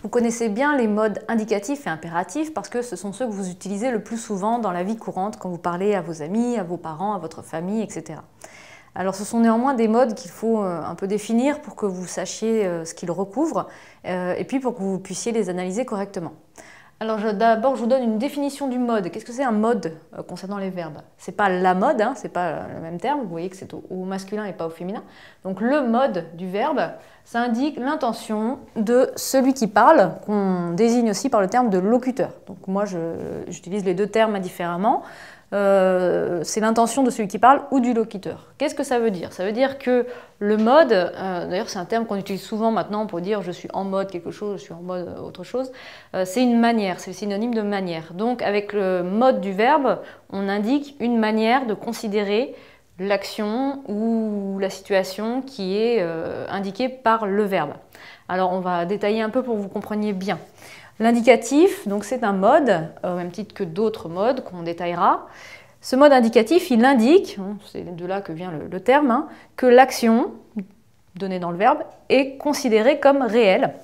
Vous connaissez bien les modes indicatifs et impératifs parce que ce sont ceux que vous utilisez le plus souvent dans la vie courante quand vous parlez à vos amis, à vos parents, à votre famille, etc. Alors ce sont néanmoins des modes qu'il faut un peu définir pour que vous sachiez ce qu'ils recouvrent et puis pour que vous puissiez les analyser correctement. Alors d'abord, je vous donne une définition du mode. Qu'est-ce que c'est un mode concernant les verbes? C'est pas la mode, hein, c'est pas le même terme, vous voyez que c'est au masculin et pas au féminin. Donc le mode du verbe, ça indique l'intention de celui qui parle, qu'on désigne aussi par le terme de locuteur. Donc moi, j'utilise les deux termes indifféremment. C'est l'intention de celui qui parle ou du locuteur. Qu'est-ce que ça veut dire? Ça veut dire que le mode, d'ailleurs c'est un terme qu'on utilise souvent maintenant pour dire je suis en mode quelque chose, je suis en mode autre chose, c'est une manière, c'est le synonyme de manière. Donc avec le mode du verbe, on indique une manière de considérer l'action ou la situation qui est indiquée par le verbe. Alors on va détailler un peu pour que vous compreniez bien. L'indicatif, donc c'est un mode, au même titre que d'autres modes qu'on détaillera. Ce mode indicatif, il indique, c'est de là que vient le terme, hein, que l'action donnée dans le verbe est considérée comme réelle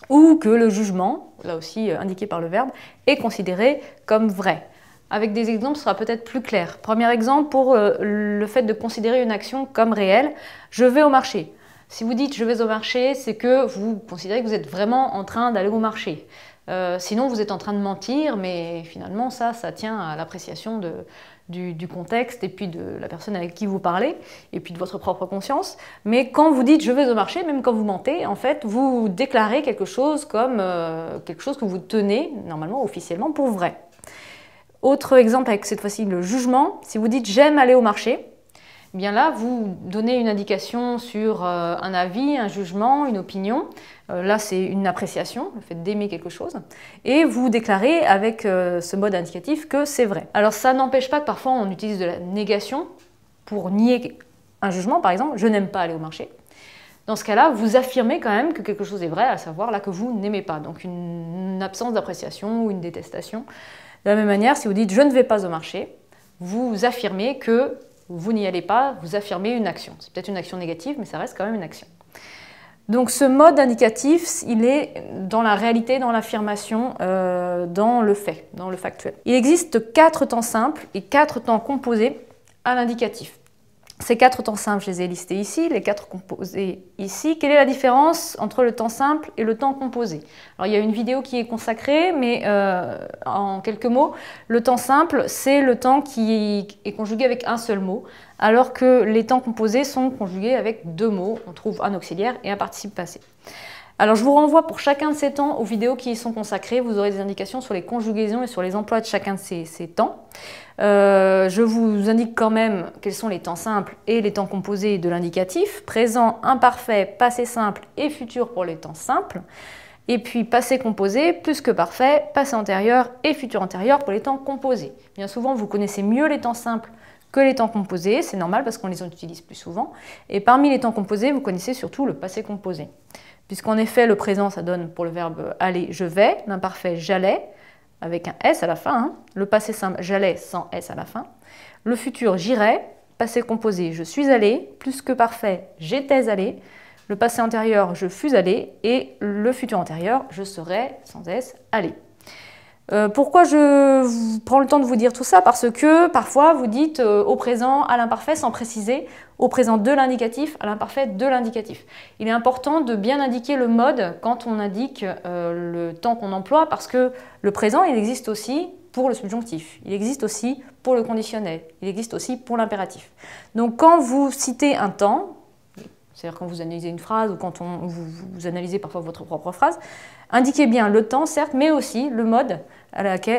ou que le jugement, là aussi indiqué par le verbe, est considéré comme vrai. Avec des exemples, ce sera peut-être plus clair. Premier exemple pour le fait de considérer une action comme réelle, je vais au marché. Si vous dites « je vais au marché », c'est que vous considérez que vous êtes vraiment en train d'aller au marché. Sinon, vous êtes en train de mentir, mais finalement, ça tient à l'appréciation du contexte et puis de la personne avec qui vous parlez, et puis de votre propre conscience. Mais quand vous dites « je vais au marché », même quand vous mentez, en fait, vous déclarez quelque chose comme quelque chose que vous tenez, normalement, officiellement, pour vrai. Autre exemple avec cette fois-ci le jugement. Si vous dites « j'aime aller au marché », eh bien là, vous donnez une indication sur un avis, un jugement, une opinion. Là, c'est une appréciation, le fait d'aimer quelque chose. Et vous déclarez avec ce mode indicatif que c'est vrai. Alors ça n'empêche pas que parfois on utilise de la négation pour nier un jugement, par exemple, je n'aime pas aller au marché. Dans ce cas-là, vous affirmez quand même que quelque chose est vrai, à savoir là que vous n'aimez pas. Donc une absence d'appréciation ou une détestation. De la même manière, si vous dites je ne vais pas au marché, vous affirmez que vous n'y allez pas, vous affirmez une action. C'est peut-être une action négative, mais ça reste quand même une action. Donc ce mode indicatif, il est dans la réalité, dans l'affirmation, dans le fait, dans le factuel. Il existe 4 temps simples et 4 temps composés à l'indicatif. Ces 4 temps simples, je les ai listés ici, les 4 composés ici. Quelle est la différence entre le temps simple et le temps composé? Alors il y a une vidéo qui est consacrée, mais en quelques mots, le temps simple, c'est le temps qui est conjugué avec un seul mot, alors que les temps composés sont conjugués avec 2 mots. On trouve un auxiliaire et un participe passé. Alors je vous renvoie pour chacun de ces temps aux vidéos qui y sont consacrées. Vous aurez des indications sur les conjugaisons et sur les emplois de chacun de ces temps. Je vous indique quand même quels sont les temps simples et les temps composés de l'indicatif. Présent, imparfait, passé simple et futur pour les temps simples. Et puis passé composé, plus que parfait, passé antérieur et futur antérieur pour les temps composés. Bien souvent, vous connaissez mieux les temps simples que les temps composés. C'est normal parce qu'on les utilise plus souvent. Et parmi les temps composés, vous connaissez surtout le passé composé. Puisqu'en effet, le présent, ça donne pour le verbe aller, je vais, l'imparfait, j'allais, avec un S à la fin, hein. Le passé simple, j'allais, sans S à la fin. Le futur, j'irai, passé composé, je suis allé, plus que parfait, j'étais allé. Le passé antérieur, je fus allé, et le futur antérieur, je serai, sans S, allé. Pourquoi je prends le temps de vous dire tout ça? Parce que parfois vous dites au présent à l'imparfait sans préciser au présent de l'indicatif à l'imparfait de l'indicatif. Il est important de bien indiquer le mode quand on indique le temps qu'on emploie parce que le présent il existe aussi pour le subjonctif, il existe aussi pour le conditionnel, il existe aussi pour l'impératif. Donc quand vous citez un temps, c'est-à-dire quand vous analysez une phrase ou quand vous analysez parfois votre propre phrase, indiquez bien le temps, certes, mais aussi le mode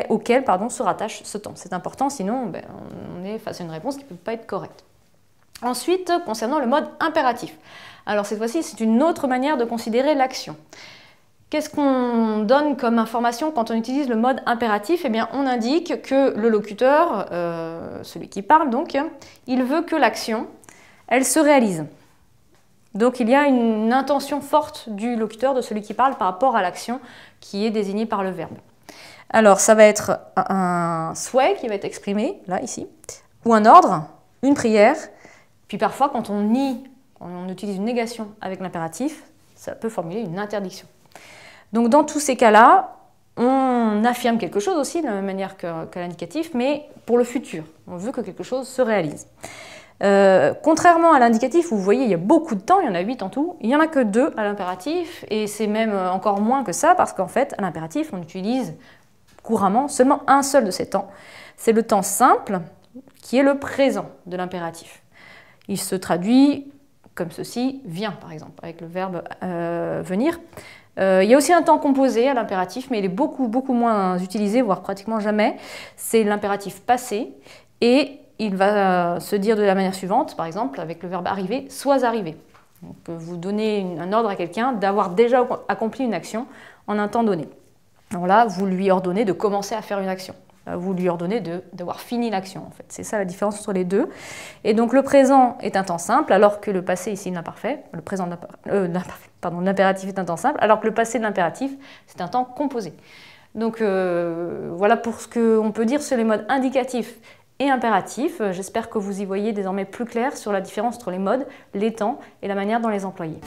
auquel se rattache ce temps. C'est important, sinon on est face à une réponse qui ne peut pas être correcte. Ensuite, concernant le mode impératif. Alors cette fois-ci, c'est une autre manière de considérer l'action. Qu'est-ce qu'on donne comme information quand on utilise le mode impératif? Eh bien, on indique que le locuteur, celui qui parle donc, il veut que l'action, elle se réalise. Donc il y a une intention forte du locuteur, de celui qui parle, par rapport à l'action qui est désignée par le verbe. Alors ça va être un souhait qui va être exprimé, là, ici, ou un ordre, une prière. Puis parfois, quand on nie, quand on utilise une négation avec l'impératif, ça peut formuler une interdiction. Donc dans tous ces cas-là, on affirme quelque chose aussi, de la même manière qu'à l'indicatif, mais pour le futur. On veut que quelque chose se réalise. Contrairement à l'indicatif, où vous voyez, il y a beaucoup de temps, il y en a 8 en tout, il n'y en a que 2 à l'impératif, et c'est même encore moins que ça, parce qu'en fait, à l'impératif, on utilise couramment seulement un seul de ces temps. C'est le temps simple, qui est le présent de l'impératif. Il se traduit comme ceci, vient par exemple, avec le verbe venir. Il y a aussi un temps composé à l'impératif, mais il est beaucoup moins utilisé, voire pratiquement jamais. C'est l'impératif passé, et il va se dire de la manière suivante, par exemple, avec le verbe arriver, sois arrivé. Donc, vous donnez un ordre à quelqu'un d'avoir déjà accompli une action en un temps donné. Alors là, vous lui ordonnez de commencer à faire une action. Vous lui ordonnez d'avoir fini l'action, en fait. C'est ça la différence entre les deux. Et donc le présent est un temps simple, alors que le passé, ici, l'imparfait, le présent l'impératif est un temps simple, alors que le passé de l'impératif, c'est un temps composé. Donc voilà pour ce qu'on peut dire sur les modes indicatifs et impératifs. J'espère que vous y voyez désormais plus clair sur la différence entre les modes, les temps et la manière dont les employer.